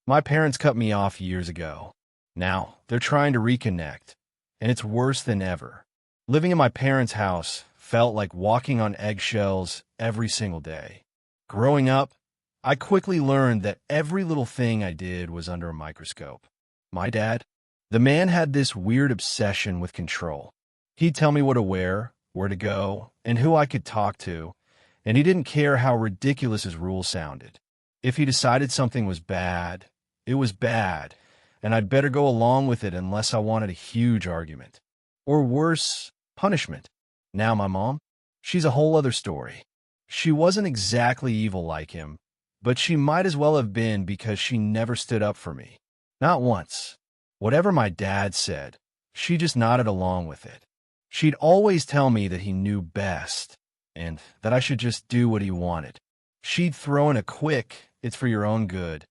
My parents cut me off years ago. Now, they're trying to reconnect, and it's worse than ever. Living in my parents' house felt like walking on eggshells every single day. Growing up, I quickly learned that every little thing I did was under a microscope. My dad, the man had this weird obsession with control. He'd tell me what to wear, where to go, and who I could talk to, and he didn't care how ridiculous his rules sounded. If he decided something was bad, it was bad, and I'd better go along with it unless I wanted a huge argument. Or worse, punishment. Now my mom, she's a whole other story. She wasn't exactly evil like him, but she might as well have been because she never stood up for me. Not once. Whatever my dad said, she just nodded along with it. She'd always tell me that he knew best, and that I should just do what he wanted. She'd throw in a quick, "It's for your own good,"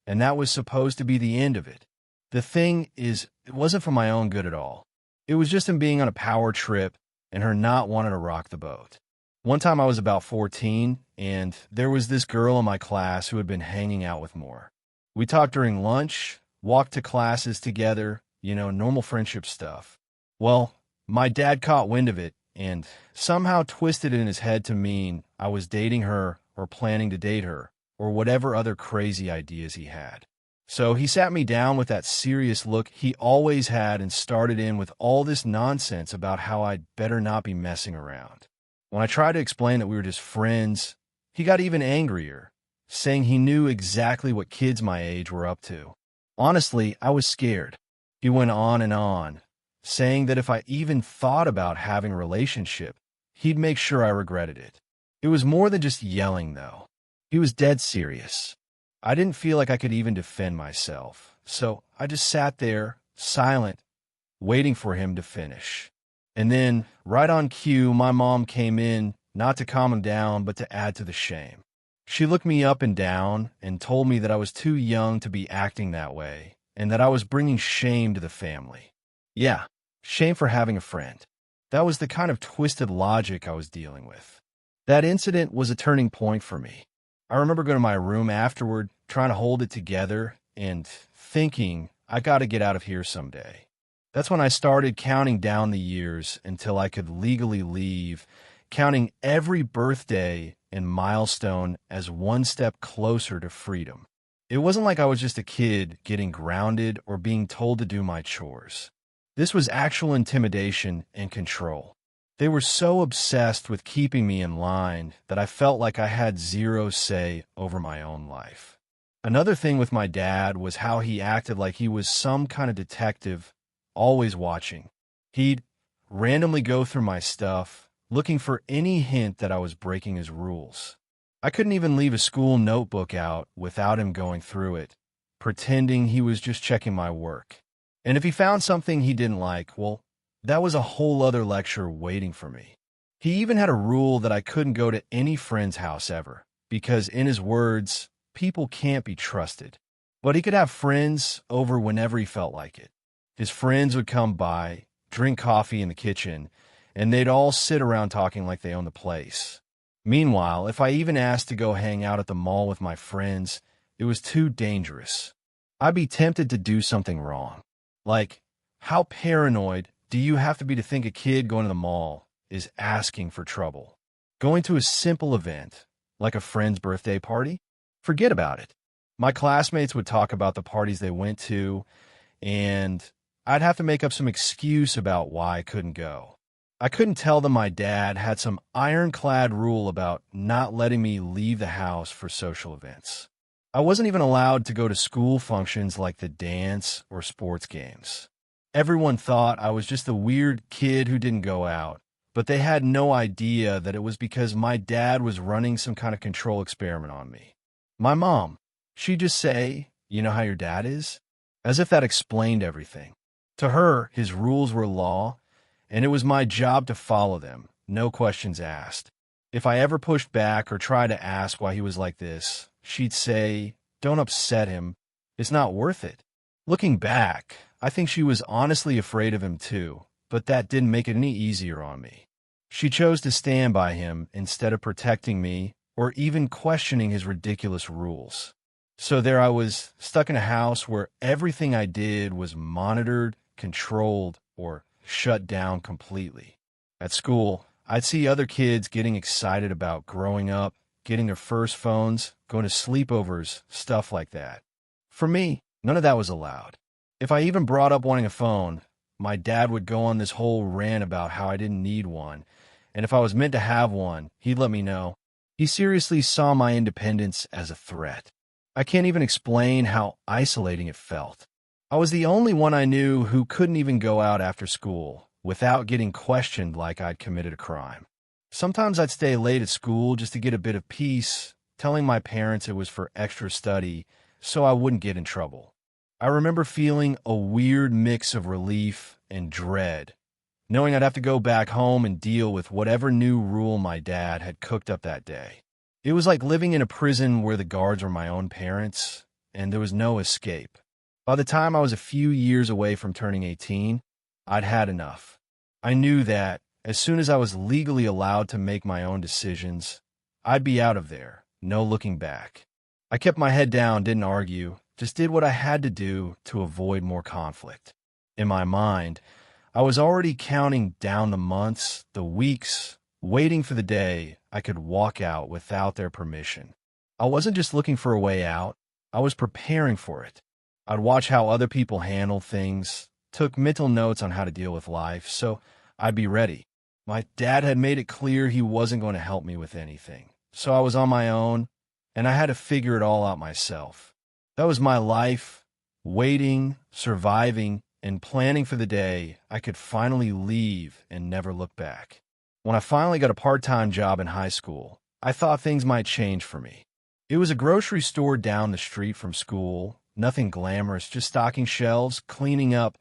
and that was supposed to be the end of it. The thing is, it wasn't for my own good at all. It was just him being on a power trip and her not wanting to rock the boat. One time I was about 14, and there was this girl in my class who had been hanging out with more. We talked during lunch, walked to classes together, normal friendship stuff. Well, my dad caught wind of it and somehow twisted it in his head to mean I was dating her or planning to date her or whatever other crazy ideas he had. So he sat me down with that serious look he always had and started in with all this nonsense about how I'd better not be messing around. When I tried to explain that we were just friends, he got even angrier, saying he knew exactly what kids my age were up to. Honestly, I was scared. He went on, saying that if I even thought about having a relationship, he'd make sure I regretted it. It was more than just yelling, though. He was dead serious. I didn't feel like I could even defend myself, so I just sat there, silent, waiting for him to finish. And then, right on cue, my mom came in, not to calm him down, but to add to the shame. She looked me up and down and told me that I was too young to be acting that way, and that I was bringing shame to the family. Yeah, shame for having a friend. That was the kind of twisted logic I was dealing with. That incident was a turning point for me. I remember going to my room afterward, trying to hold it together, and thinking, I gotta get out of here someday. That's when I started counting down the years until I could legally leave, counting every birthday and milestone as one step closer to freedom. It wasn't like I was just a kid getting grounded or being told to do my chores. This was actual intimidation and control. They were so obsessed with keeping me in line that I felt like I had zero say over my own life. Another thing with my dad was how he acted like he was some kind of detective, always watching. He'd randomly go through my stuff, looking for any hint that I was breaking his rules. I couldn't even leave a school notebook out without him going through it, pretending he was just checking my work. And if he found something he didn't like, well, that was a whole other lecture waiting for me. He even had a rule that I couldn't go to any friend's house ever, because in his words, people can't be trusted. But he could have friends over whenever he felt like it. His friends would come by, drink coffee in the kitchen, and they'd all sit around talking like they owned the place. Meanwhile, if I even asked to go hang out at the mall with my friends, it was too dangerous. I'd be tempted to do something wrong. Like, how paranoid do you have to be to think a kid going to the mall is asking for trouble? Going to a simple event, like a friend's birthday party? Forget about it. My classmates would talk about the parties they went to, and I'd have to make up some excuse about why I couldn't go. I couldn't tell them my dad had some ironclad rule about not letting me leave the house for social events. I wasn't even allowed to go to school functions like the dance or sports games. Everyone thought I was just the weird kid who didn't go out, but they had no idea that it was because my dad was running some kind of control experiment on me. My mom, she'd just say, "You know how your dad is?" As if that explained everything. To her, his rules were law, and it was my job to follow them, no questions asked. If I ever pushed back or tried to ask why he was like this, she'd say, "Don't upset him. It's not worth it." Looking back, I think she was honestly afraid of him too, but that didn't make it any easier on me. She chose to stand by him instead of protecting me or even questioning his ridiculous rules. So there I was, stuck in a house where everything I did was monitored, controlled, or shut down completely. At school, I'd see other kids getting excited about growing up, getting their first phones, going to sleepovers, stuff like that. For me, none of that was allowed. If I even brought up wanting a phone, my dad would go on this whole rant about how I didn't need one, and if I was meant to have one, he'd let me know. He seriously saw my independence as a threat. I can't even explain how isolating it felt. I was the only one I knew who couldn't even go out after school without getting questioned like I'd committed a crime. Sometimes I'd stay late at school just to get a bit of peace, telling my parents it was for extra study so I wouldn't get in trouble. I remember feeling a weird mix of relief and dread, knowing I'd have to go back home and deal with whatever new rule my dad had cooked up that day. It was like living in a prison where the guards were my own parents, and there was no escape. By the time I was a few years away from turning 18, I'd had enough. I knew that, as soon as I was legally allowed to make my own decisions, I'd be out of there, no looking back. I kept my head down, didn't argue, just did what I had to do to avoid more conflict. In my mind, I was already counting down the months, the weeks, waiting for the day I could walk out without their permission. I wasn't just looking for a way out, I was preparing for it. I'd watch how other people handle things, took mental notes on how to deal with life, so I'd be ready. My dad had made it clear he wasn't going to help me with anything, so I was on my own, and I had to figure it all out myself. That was my life, waiting, surviving, and planning for the day I could finally leave and never look back. When I finally got a part-time job in high school, I thought things might change for me. It was a grocery store down the street from school, nothing glamorous, just stocking shelves, cleaning up,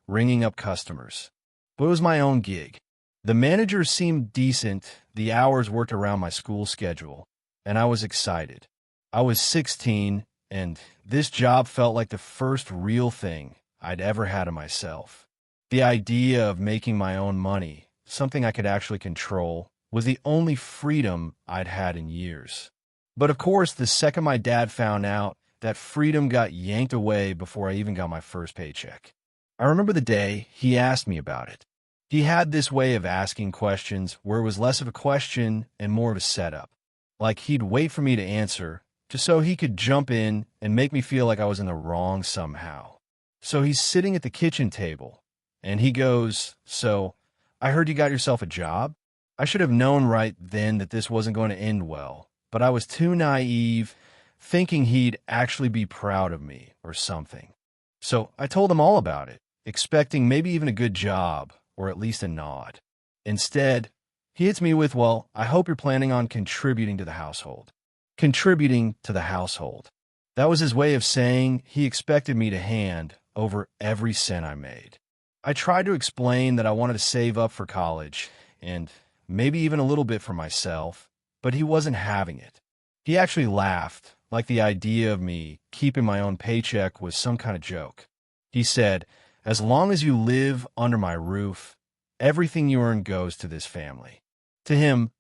ringing up customers. But it was my own gig. The manager seemed decent, the hours worked around my school schedule, and I was excited. I was 16, and this job felt like the first real thing I'd ever had of myself. The idea of making my own money, something I could actually control, was the only freedom I'd had in years. But of course, the second my dad found out, that freedom got yanked away before I even got my first paycheck. I remember the day he asked me about it. He had this way of asking questions where it was less of a question and more of a setup. Like he'd wait for me to answer, just so he could jump in and make me feel like I was in the wrong somehow. So he's sitting at the kitchen table, and he goes, "So, I heard you got yourself a job?" I should have known right then that this wasn't going to end well, but I was too naive, thinking he'd actually be proud of me or something. So I told him all about it, expecting maybe even a good job, or at least a nod. Instead, he hits me with, "Well, I hope you're planning on contributing to the household." Contributing to the household. That was his way of saying he expected me to hand over every cent I made. I tried to explain that I wanted to save up for college, and maybe even a little bit for myself, but he wasn't having it. He actually laughed, like the idea of me keeping my own paycheck was some kind of joke. He said, "As long as you live under my roof, everything you earn goes to this family." To him,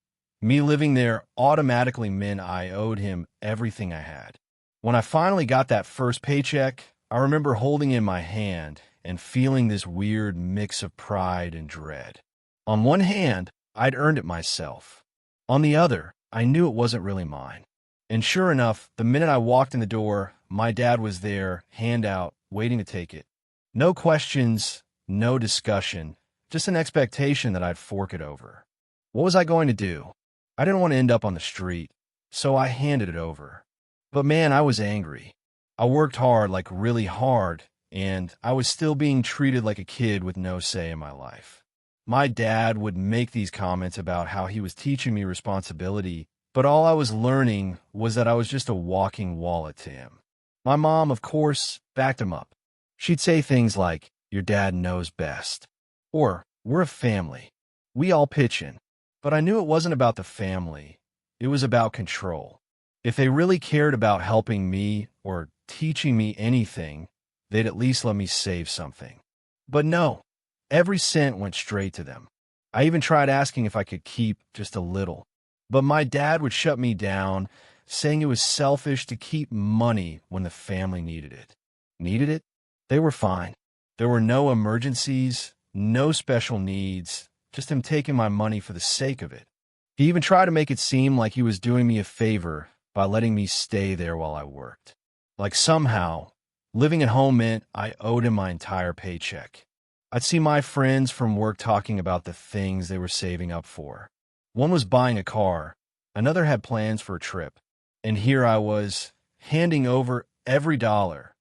me living there automatically meant I owed him everything I had. When I finally got that first paycheck, I remember holding it in my hand and feeling this weird mix of pride and dread. On one hand, I'd earned it myself. On the other, I knew it wasn't really mine. And sure enough, the minute I walked in the door, my dad was there, hand out, waiting to take it. No questions, no discussion, just an expectation that I'd fork it over. What was I going to do? I didn't want to end up on the street, so I handed it over. But man, I was angry. I worked hard, like really hard, and I was still being treated like a kid with no say in my life. My dad would make these comments about how he was teaching me responsibility, but all I was learning was that I was just a walking wallet to him. My mom, of course, backed him up. She'd say things like, "Your dad knows best," or "We're a family. We all pitch in." But I knew it wasn't about the family. It was about control. If they really cared about helping me or teaching me anything, they'd at least let me save something. But no, every cent went straight to them. I even tried asking if I could keep just a little. But my dad would shut me down, saying it was selfish to keep money when the family needed it. Needed it? They were fine. There were no emergencies, no special needs, just him taking my money for the sake of it. He even tried to make it seem like he was doing me a favor by letting me stay there while I worked. Like somehow, living at home meant I owed him my entire paycheck. I'd see my friends from work talking about the things they were saving up for. One was buying a car, another had plans for a trip, and here I was, handing over every dollar,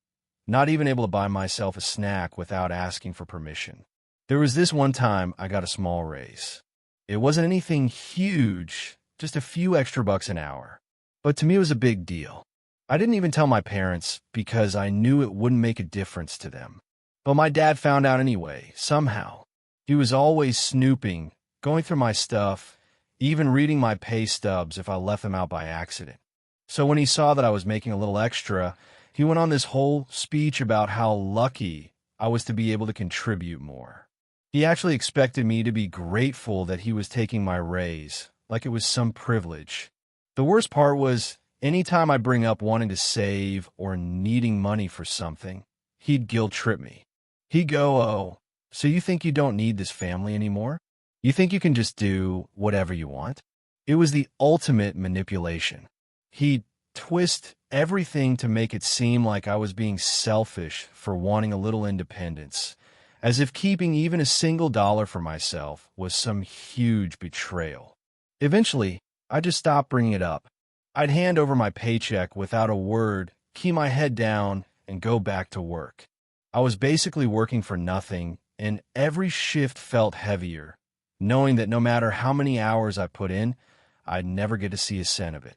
not even able to buy myself a snack without asking for permission. There was this one time I got a small raise. It wasn't anything huge, just a few extra bucks an hour. But to me it was a big deal. I didn't even tell my parents because I knew it wouldn't make a difference to them. But my dad found out anyway, somehow. He was always snooping, going through my stuff, even reading my pay stubs if I left them out by accident. So when he saw that I was making a little extra, he went on this whole speech about how lucky I was to be able to contribute more. He actually expected me to be grateful that he was taking my raise, like it was some privilege. The worst part was, anytime I bring up wanting to save or needing money for something, he'd guilt trip me. He'd go, "Oh, so you think you don't need this family anymore? You think you can just do whatever you want?" It was the ultimate manipulation. He'd twist everything to make it seem like I was being selfish for wanting a little independence, as if keeping even a single dollar for myself was some huge betrayal. Eventually, I just stopped bringing it up. I'd hand over my paycheck without a word, keep my head down, and go back to work. I was basically working for nothing, and every shift felt heavier, knowing that no matter how many hours I put in, I'd never get to see a cent of it.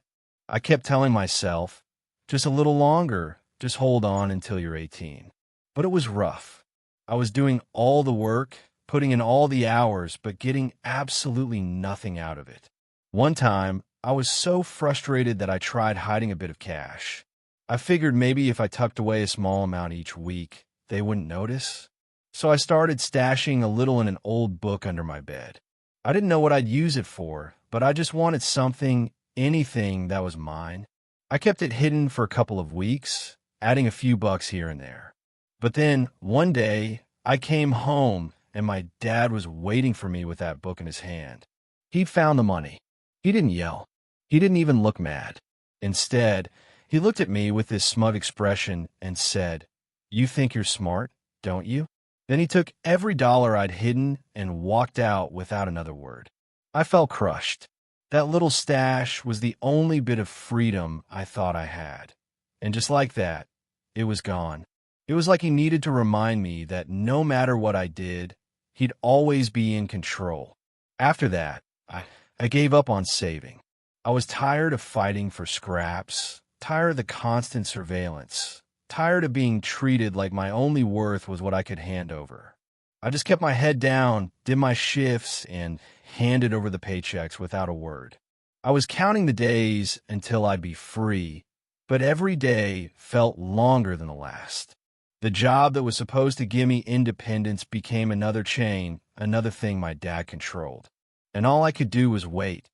I kept telling myself, just a little longer, just hold on until you're 18. But it was rough. I was doing all the work, putting in all the hours, but getting absolutely nothing out of it. One time, I was so frustrated that I tried hiding a bit of cash. I figured maybe if I tucked away a small amount each week, they wouldn't notice. So I started stashing a little in an old book under my bed. I didn't know what I'd use it for, but I just wanted something, anything that was mine. I kept it hidden for a couple of weeks, adding a few bucks here and there. But then, one day, I came home and my dad was waiting for me with that book in his hand. He'd found the money. He didn't yell. He didn't even look mad. Instead, he looked at me with this smug expression and said, "You think you're smart, don't you?" Then he took every dollar I'd hidden and walked out without another word. I felt crushed. That little stash was the only bit of freedom I thought I had. And just like that, it was gone. It was like he needed to remind me that no matter what I did, he'd always be in control. After that, I gave up on saving. I was tired of fighting for scraps, tired of the constant surveillance, tired of being treated like my only worth was what I could hand over. I just kept my head down, did my shifts, and handed over the paychecks without a word. I was counting the days until I'd be free, but every day felt longer than the last. The job that was supposed to give me independence became another chain, another thing my dad controlled. And all I could do was wait,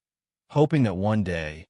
hoping that one day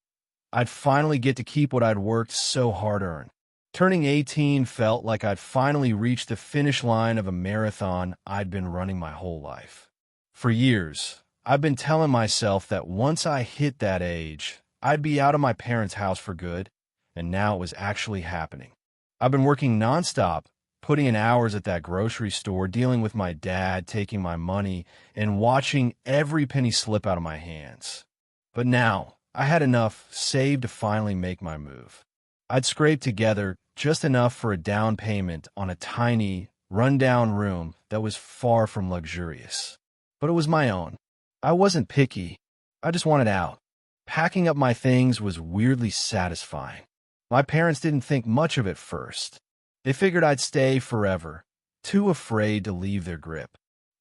I'd finally get to keep what I'd worked so hard to earn. Turning 18 felt like I'd finally reached the finish line of a marathon I'd been running my whole life. For years, I've been telling myself that once I hit that age, I'd be out of my parents' house for good, and now it was actually happening. I've been working nonstop, putting in hours at that grocery store, dealing with my dad taking my money, and watching every penny slip out of my hands. But now, I had enough saved to finally make my move. I'd scraped together just enough for a down payment on a tiny, run-down room that was far from luxurious. But it was my own. I wasn't picky. I just wanted out. Packing up my things was weirdly satisfying. My parents didn't think much of it first. They figured I'd stay forever, too afraid to leave their grip.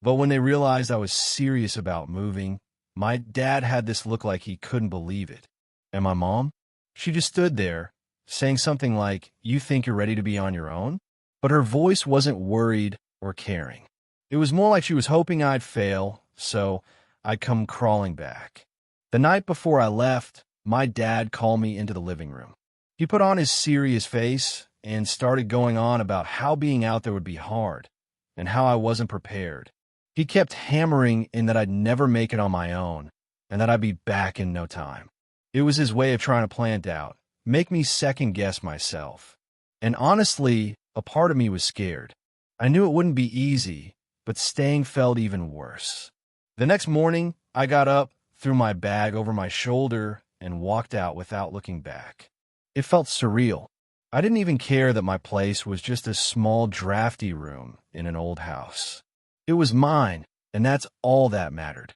But when they realized I was serious about moving, my dad had this look like he couldn't believe it. And my mom? She just stood there, saying something like, "You think you're ready to be on your own?" But her voice wasn't worried or caring. It was more like she was hoping I'd fail, so I'd come crawling back. The night before I left, my dad called me into the living room. He put on his serious face and started going on about how being out there would be hard and how I wasn't prepared. He kept hammering in that I'd never make it on my own and that I'd be back in no time. It was his way of trying to plant out, make me second-guess myself. And honestly, a part of me was scared. I knew it wouldn't be easy, but staying felt even worse. The next morning, I got up, threw my bag over my shoulder, and walked out without looking back. It felt surreal. I didn't even care that my place was just a small drafty room in an old house. It was mine, and that's all that mattered.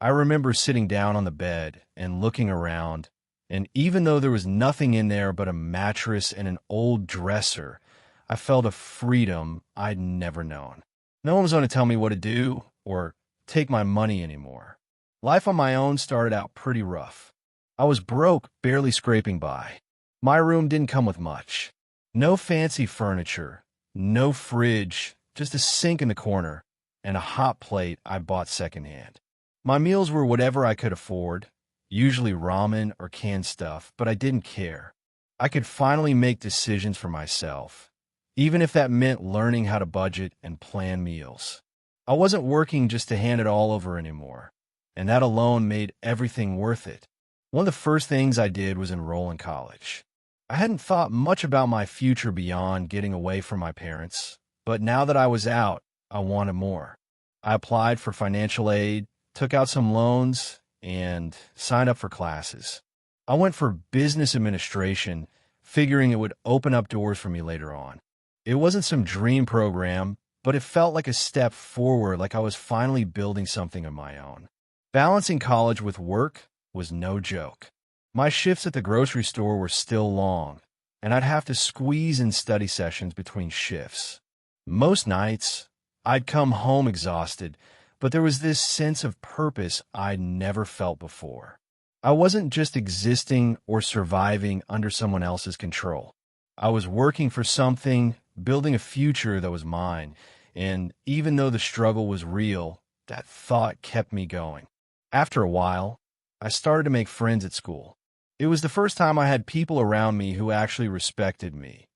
I remember sitting down on the bed and looking around, and even though there was nothing in there but a mattress and an old dresser, I felt a freedom I'd never known. No one was going to tell me what to do or take my money anymore. Life on my own started out pretty rough. I was broke, barely scraping by. My room didn't come with much. No fancy furniture, no fridge, just a sink in the corner, and a hot plate I bought secondhand. My meals were whatever I could afford, usually ramen or canned stuff, but I didn't care. I could finally make decisions for myself, even if that meant learning how to budget and plan meals. I wasn't working just to hand it all over anymore, and that alone made everything worth it. One of the first things I did was enroll in college. I hadn't thought much about my future beyond getting away from my parents, but now that I was out, I wanted more. I applied for financial aid, took out some loans, and signed up for classes. I went for business administration, figuring it would open up doors for me later on. It wasn't some dream program, but it felt like a step forward, like I was finally building something of my own. Balancing college with work was no joke. My shifts at the grocery store were still long, and I'd have to squeeze in study sessions between shifts. Most nights, I'd come home exhausted, but there was this sense of purpose I'd never felt before. I wasn't just existing or surviving under someone else's control. I was working for something, building a future that was mine, and even though the struggle was real, that thought kept me going. After a while, I started to make friends at school. It was the first time I had people around me who actually respected me,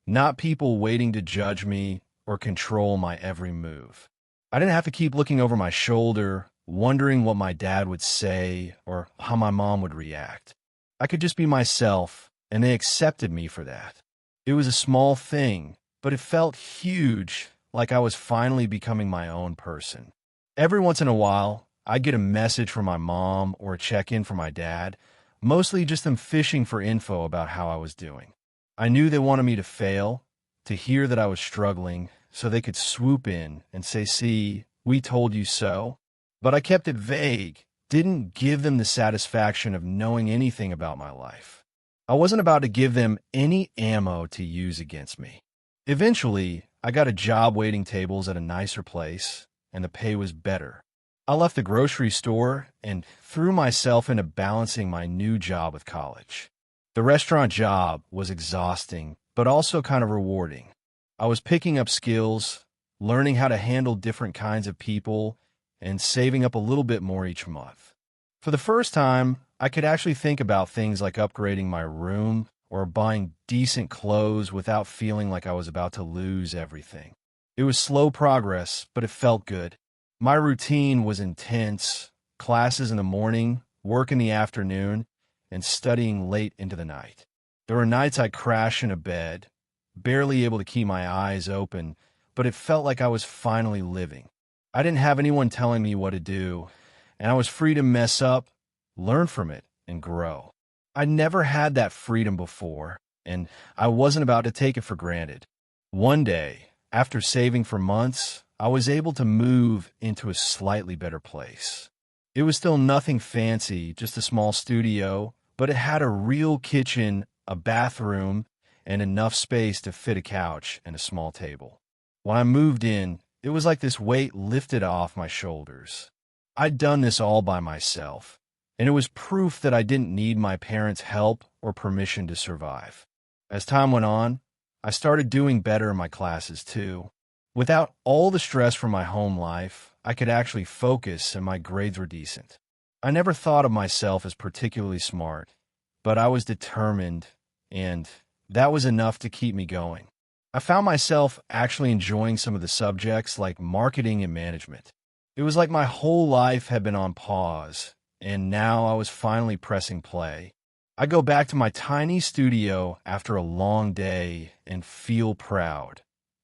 not people waiting to judge me or control my every move. I didn't have to keep looking over my shoulder, wondering what my dad would say or how my mom would react. I could just be myself, and they accepted me for that. It was a small thing, but it felt huge, like I was finally becoming my own person. Every once in a while, I'd get a message from my mom or a check-in from my dad, mostly just them fishing for info about how I was doing. I knew they wanted me to fail, to hear that I was struggling, so they could swoop in and say, "See, we told you so." But I kept it vague, didn't give them the satisfaction of knowing anything about my life. I wasn't about to give them any ammo to use against me. Eventually, I got a job waiting tables at a nicer place, and the pay was better. I left the grocery store and threw myself into balancing my new job with college. The restaurant job was exhausting, but also kind of rewarding. I was picking up skills, learning how to handle different kinds of people, and saving up a little bit more each month. For the first time, I could actually think about things like upgrading my room or buying decent clothes without feeling like I was about to lose everything. It was slow progress, but it felt good. My routine was intense, classes in the morning, work in the afternoon, and studying late into the night. There were nights I'd crash in a bed, barely able to keep my eyes open, but it felt like I was finally living. I didn't have anyone telling me what to do, and I was free to mess up, learn from it, and grow. I'd never had that freedom before, and I wasn't about to take it for granted. One day, after saving for months, I was able to move into a slightly better place. It was still nothing fancy, just a small studio, but it had a real kitchen, a bathroom, and enough space to fit a couch and a small table. When I moved in, it was like this weight lifted off my shoulders. I'd done this all by myself, and it was proof that I didn't need my parents' help or permission to survive. As time went on, I started doing better in my classes too. Without all the stress from my home life, I could actually focus and my grades were decent. I never thought of myself as particularly smart, but I was determined, and that was enough to keep me going. I found myself actually enjoying some of the subjects like marketing and management. It was like my whole life had been on pause, and now I was finally pressing play. I go back to my tiny studio after a long day and feel proud,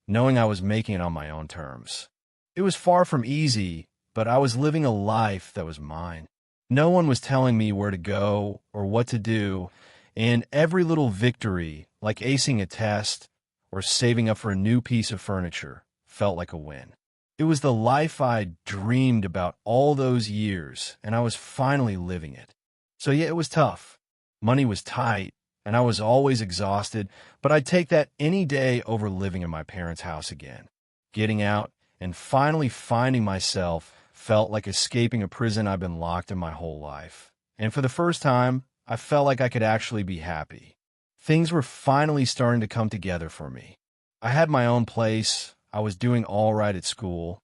knowing I was making it on my own terms. It was far from easy, but I was living a life that was mine. No one was telling me where to go or what to do, and every little victory, like acing a test or saving up for a new piece of furniture, felt like a win. It was the life I'd dreamed about all those years, and I was finally living it. So yeah, it was tough. Money was tight, and I was always exhausted, but I'd take that any day over living in my parents' house again. Getting out and finally finding myself felt like escaping a prison I've been locked in my whole life. And for the first time, I felt like I could actually be happy. Things were finally starting to come together for me. I had my own place, I was doing all right at school,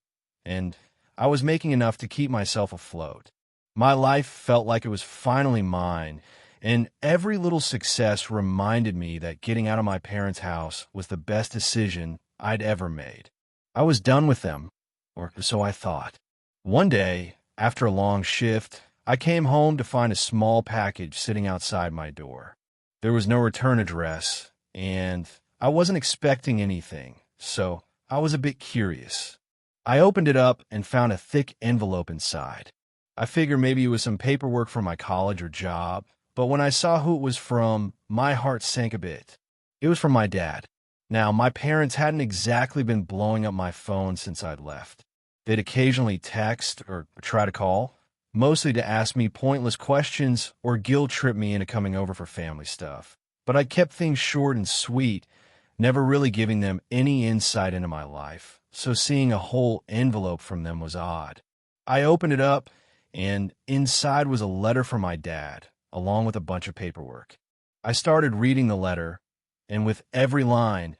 and I was making enough to keep myself afloat. My life felt like it was finally mine, and every little success reminded me that getting out of my parents' house was the best decision I'd ever made. I was done with them, or so I thought. One day, after a long shift, I came home to find a small package sitting outside my door. There was no return address, and I wasn't expecting anything, so I was a bit curious. I opened it up and found a thick envelope inside. I figured maybe it was some paperwork for my college or job, but when I saw who it was from, my heart sank a bit. It was from my dad. Now, my parents hadn't exactly been blowing up my phone since I'd left. They'd occasionally text or try to call, mostly to ask me pointless questions or guilt trip me into coming over for family stuff. But I kept things short and sweet, never really giving them any insight into my life, so seeing a whole envelope from them was odd. I opened it up, and inside was a letter from my dad, along with a bunch of paperwork. I started reading the letter, and with every line,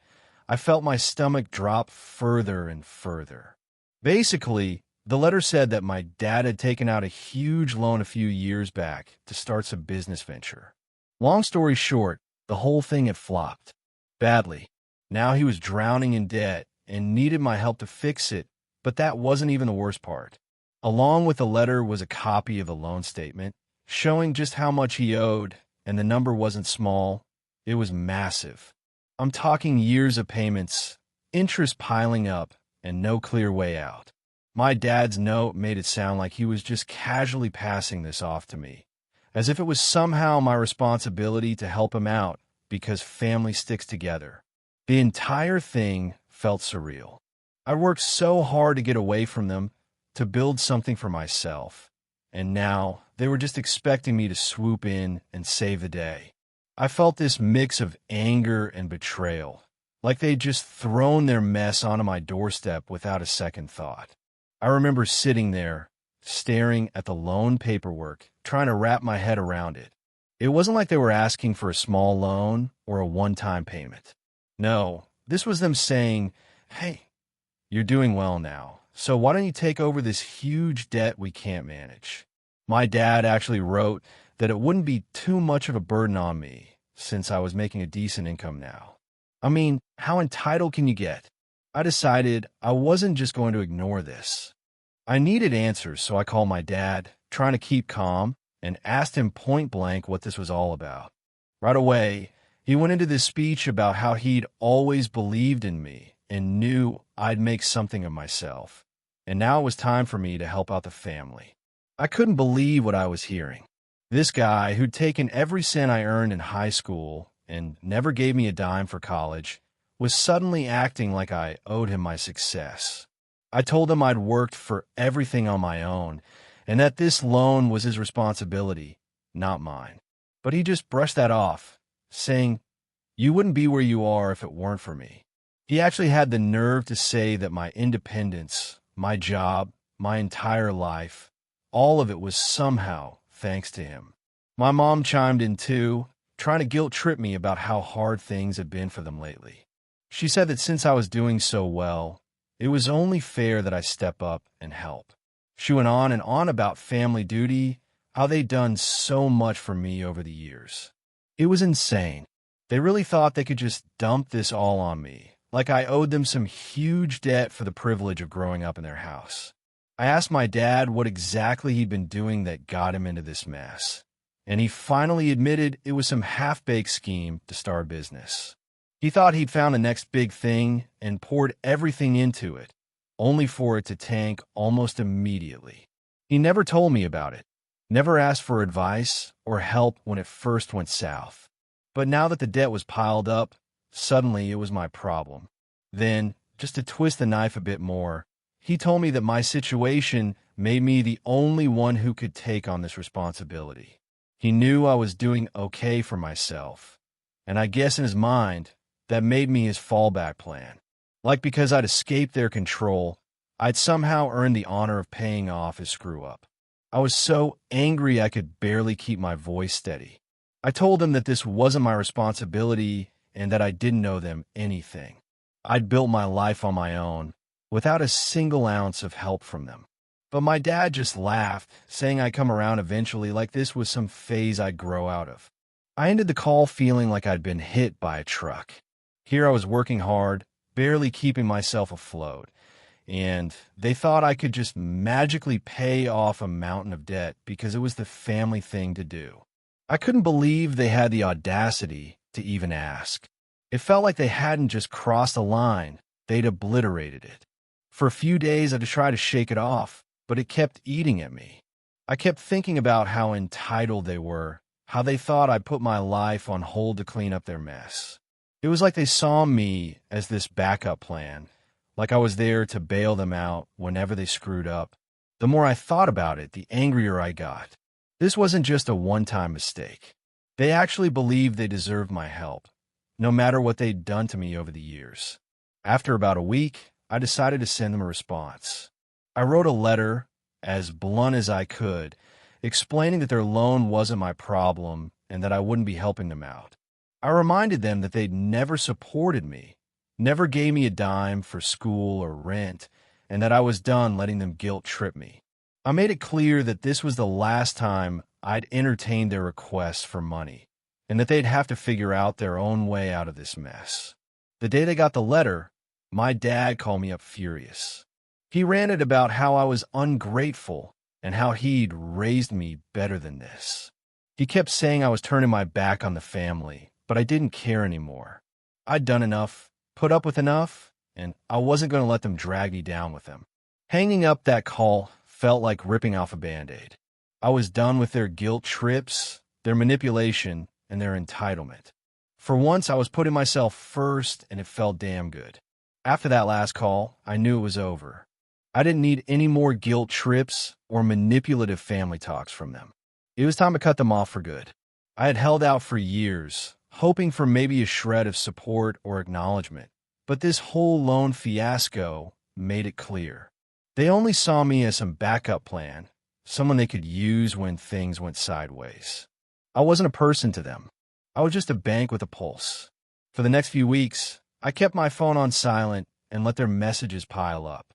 I felt my stomach drop further and further. Basically, the letter said that my dad had taken out a huge loan a few years back to start some business venture. Long story short, the whole thing had flopped. Badly. Now he was drowning in debt and needed my help to fix it, but that wasn't even the worst part. Along with the letter was a copy of the loan statement, showing just how much he owed, and the number wasn't small, it was massive. I'm talking years of payments, interest piling up, and no clear way out. My dad's note made it sound like he was just casually passing this off to me, as if it was somehow my responsibility to help him out because family sticks together. The entire thing felt surreal. I worked so hard to get away from them, to build something for myself, and now they were just expecting me to swoop in and save the day. I felt this mix of anger and betrayal, like they'd just thrown their mess onto my doorstep without a second thought. I remember sitting there, staring at the loan paperwork, trying to wrap my head around it. It wasn't like they were asking for a small loan or a one-time payment. No, this was them saying, "Hey, you're doing well now, so why don't you take over this huge debt we can't manage?" My dad actually wrote that it wouldn't be too much of a burden on me, since I was making a decent income now. I mean, how entitled can you get? I decided I wasn't just going to ignore this. I needed answers, so I called my dad, trying to keep calm, and asked him point blank what this was all about. Right away, he went into this speech about how he'd always believed in me and knew I'd make something of myself. And now it was time for me to help out the family. I couldn't believe what I was hearing. This guy, who'd taken every cent I earned in high school and never gave me a dime for college, was suddenly acting like I owed him my success. I told him I'd worked for everything on my own, and that this loan was his responsibility, not mine. But he just brushed that off, saying, "You wouldn't be where you are if it weren't for me." He actually had the nerve to say that my independence, my job, my entire life, all of it was somehow thanks to him. My mom chimed in too, trying to guilt trip me about how hard things had been for them lately. She said that since I was doing so well, it was only fair that I step up and help. She went on and on about family duty, how they'd done so much for me over the years. It was insane. They really thought they could just dump this all on me, like I owed them some huge debt for the privilege of growing up in their house. I asked my dad what exactly he'd been doing that got him into this mess, and he finally admitted it was some half-baked scheme to start a business. He thought he'd found the next big thing and poured everything into it, only for it to tank almost immediately. He never told me about it, never asked for advice or help when it first went south. But now that the debt was piled up, suddenly it was my problem. Then, just to twist the knife a bit more, he told me that my situation made me the only one who could take on this responsibility. He knew I was doing okay for myself, and I guess in his mind, that made me his fallback plan. Like because I'd escaped their control, I'd somehow earned the honor of paying off his screw-up. I was so angry I could barely keep my voice steady. I told them that this wasn't my responsibility and that I didn't owe them anything. I'd built my life on my own, without a single ounce of help from them. But my dad just laughed, saying I'd come around eventually like this was some phase I'd grow out of. I ended the call feeling like I'd been hit by a truck. Here I was working hard, barely keeping myself afloat, and they thought I could just magically pay off a mountain of debt because it was the family thing to do. I couldn't believe they had the audacity to even ask. It felt like they hadn't just crossed a line, they'd obliterated it. For a few days, I tried to shake it off, but it kept eating at me. I kept thinking about how entitled they were, how they thought I'd put my life on hold to clean up their mess. It was like they saw me as this backup plan, like I was there to bail them out whenever they screwed up. The more I thought about it, the angrier I got. This wasn't just a one-time mistake. They actually believed they deserved my help, no matter what they'd done to me over the years. After about a week, I decided to send them a response. I wrote a letter, as blunt as I could, explaining that their loan wasn't my problem and that I wouldn't be helping them out. I reminded them that they'd never supported me, never gave me a dime for school or rent, and that I was done letting them guilt-trip me. I made it clear that this was the last time I'd entertained their requests for money, and that they'd have to figure out their own way out of this mess. The day they got the letter, my dad called me up furious. He ranted about how I was ungrateful and how he'd raised me better than this. He kept saying I was turning my back on the family, but I didn't care anymore. I'd done enough, put up with enough, and I wasn't going to let them drag me down with them. Hanging up that call felt like ripping off a Band-Aid. I was done with their guilt trips, their manipulation, and their entitlement. For once, I was putting myself first, and it felt damn good. After that last call, I knew it was over. I didn't need any more guilt trips or manipulative family talks from them. It was time to cut them off for good. I had held out for years, hoping for maybe a shred of support or acknowledgement, but this whole loan fiasco made it clear. They only saw me as some backup plan, someone they could use when things went sideways. I wasn't a person to them. I was just a bank with a pulse. For the next few weeks, I kept my phone on silent and let their messages pile up.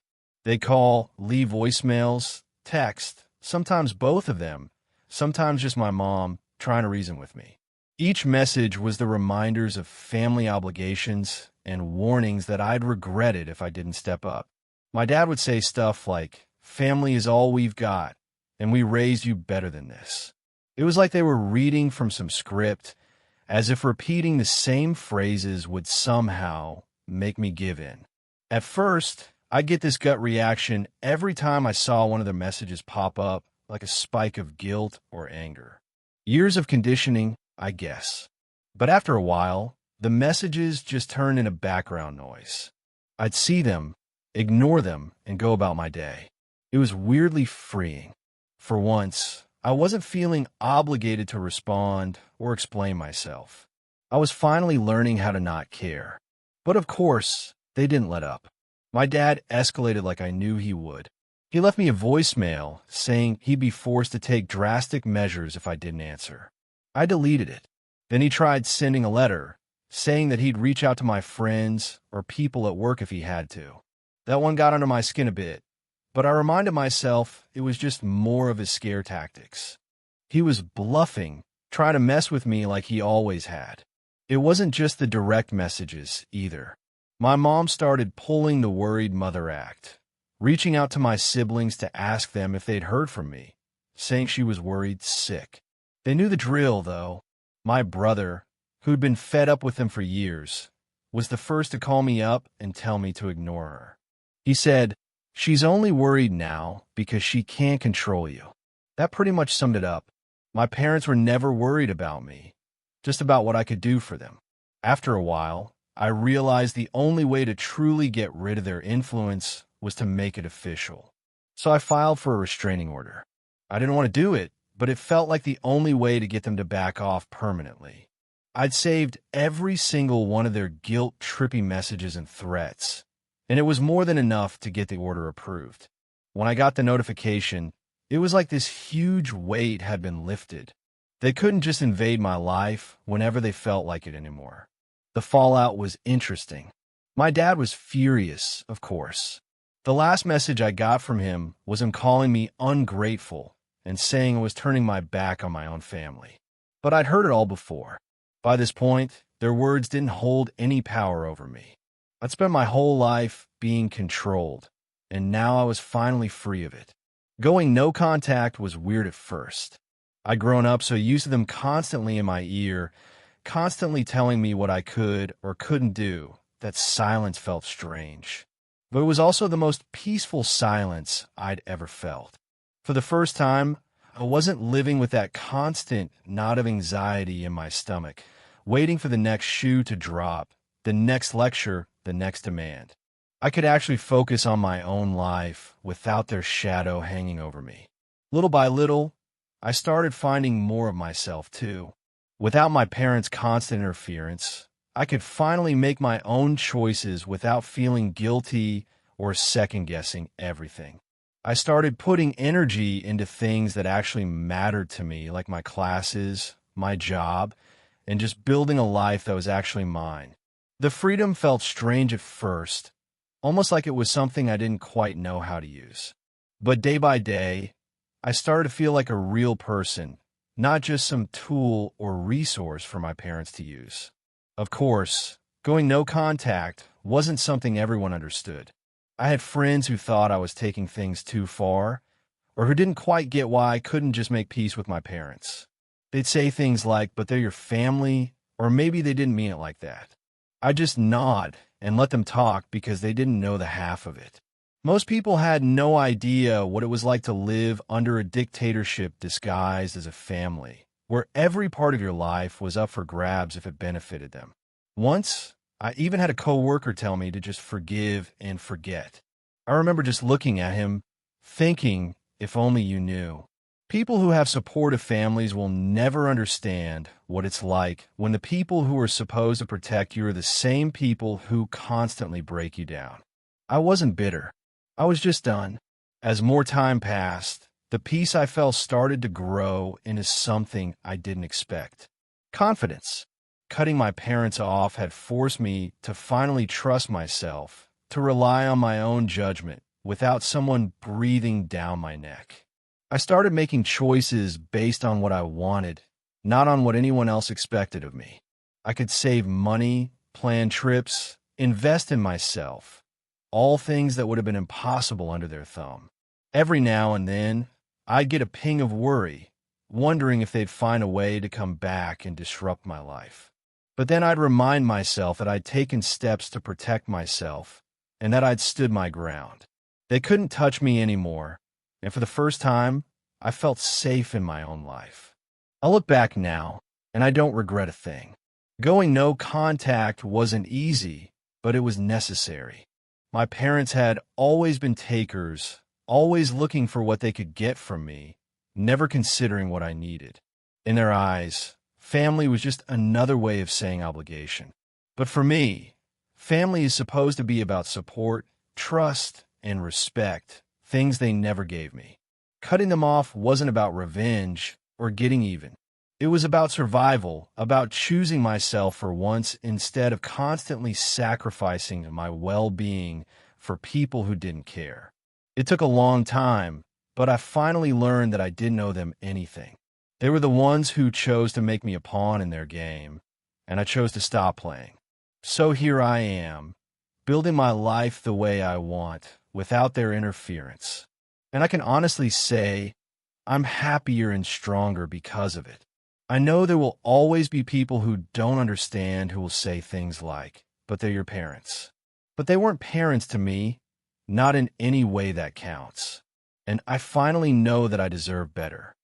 They'd call, leave voicemails, text, sometimes both of them, sometimes just my mom, trying to reason with me. Each message was the reminders of family obligations and warnings that I'd regret it if I didn't step up. My dad would say stuff like, family is all we've got, and we raised you better than this. It was like they were reading from some script, as if repeating the same phrases would somehow make me give in. At first, I'd get this gut reaction every time I saw one of their messages pop up, like a spike of guilt or anger. Years of conditioning, I guess. But after a while, the messages just turned into background noise. I'd see them, ignore them, and go about my day. It was weirdly freeing. For once, I wasn't feeling obligated to respond or explain myself. I was finally learning how to not care. But of course, they didn't let up. My dad escalated like I knew he would. He left me a voicemail saying he'd be forced to take drastic measures if I didn't answer. I deleted it. Then he tried sending a letter, saying that he'd reach out to my friends or people at work if he had to. That one got under my skin a bit, but I reminded myself it was just more of his scare tactics. He was bluffing, trying to mess with me like he always had. It wasn't just the direct messages, either. My mom started pulling the worried mother act, reaching out to my siblings to ask them if they'd heard from me, saying she was worried sick. They knew the drill, though. My brother, who'd been fed up with them for years, was the first to call me up and tell me to ignore her. He said, "She's only worried now because she can't control you." That pretty much summed it up. My parents were never worried about me, just about what I could do for them. After a while, I realized the only way to truly get rid of their influence was to make it official. So I filed for a restraining order. I didn't want to do it, but it felt like the only way to get them to back off permanently. I'd saved every single one of their guilt-trippy messages and threats, and it was more than enough to get the order approved. When I got the notification, it was like this huge weight had been lifted. They couldn't just invade my life whenever they felt like it anymore. The fallout was interesting. My dad was furious, of course. The last message I got from him was him calling me ungrateful and saying I was turning my back on my own family. But I'd heard it all before. By this point, their words didn't hold any power over me. I'd spent my whole life being controlled, and now I was finally free of it. Going no contact was weird at first. I'd grown up so used to them constantly in my ear, constantly telling me what I could or couldn't do, that silence felt strange. But it was also the most peaceful silence I'd ever felt. For the first time, I wasn't living with that constant knot of anxiety in my stomach, waiting for the next shoe to drop, the next lecture, the next demand. I could actually focus on my own life without their shadow hanging over me. Little by little, I started finding more of myself, too. Without my parents' constant interference, I could finally make my own choices without feeling guilty or second-guessing everything. I started putting energy into things that actually mattered to me, like my classes, my job, and just building a life that was actually mine. The freedom felt strange at first, almost like it was something I didn't quite know how to use. But day by day, I started to feel like a real person, not just some tool or resource for my parents to use. Of course, going no contact wasn't something everyone understood. I had friends who thought I was taking things too far, or who didn't quite get why I couldn't just make peace with my parents. They'd say things like, "But they're your family," or maybe they didn't mean it like that. I'd just nod and let them talk because they didn't know the half of it. Most people had no idea what it was like to live under a dictatorship disguised as a family, where every part of your life was up for grabs if it benefited them. Once, I even had a coworker tell me to just forgive and forget. I remember just looking at him, thinking, if only you knew. People who have supportive families will never understand what it's like when the people who are supposed to protect you are the same people who constantly break you down. I wasn't bitter. I was just done. As more time passed, the peace I felt started to grow into something I didn't expect. Confidence. Cutting my parents off had forced me to finally trust myself, to rely on my own judgment without someone breathing down my neck. I started making choices based on what I wanted, not on what anyone else expected of me. I could save money, plan trips, invest in myself, all things that would have been impossible under their thumb. Every now and then, I'd get a ping of worry, wondering if they'd find a way to come back and disrupt my life. But then I'd remind myself that I'd taken steps to protect myself and that I'd stood my ground. They couldn't touch me anymore, and for the first time, I felt safe in my own life. I look back now, and I don't regret a thing. Going no contact wasn't easy, but it was necessary. My parents had always been takers, always looking for what they could get from me, never considering what I needed. In their eyes, family was just another way of saying obligation. But for me, family is supposed to be about support, trust, and respect, things they never gave me. Cutting them off wasn't about revenge or getting even. It was about survival, about choosing myself for once instead of constantly sacrificing my well-being for people who didn't care. It took a long time, but I finally learned that I didn't owe them anything. They were the ones who chose to make me a pawn in their game, and I chose to stop playing. So here I am, building my life the way I want, without their interference. And I can honestly say, I'm happier and stronger because of it. I know there will always be people who don't understand who will say things like, but they're your parents. But they weren't parents to me, not in any way that counts. And I finally know that I deserve better.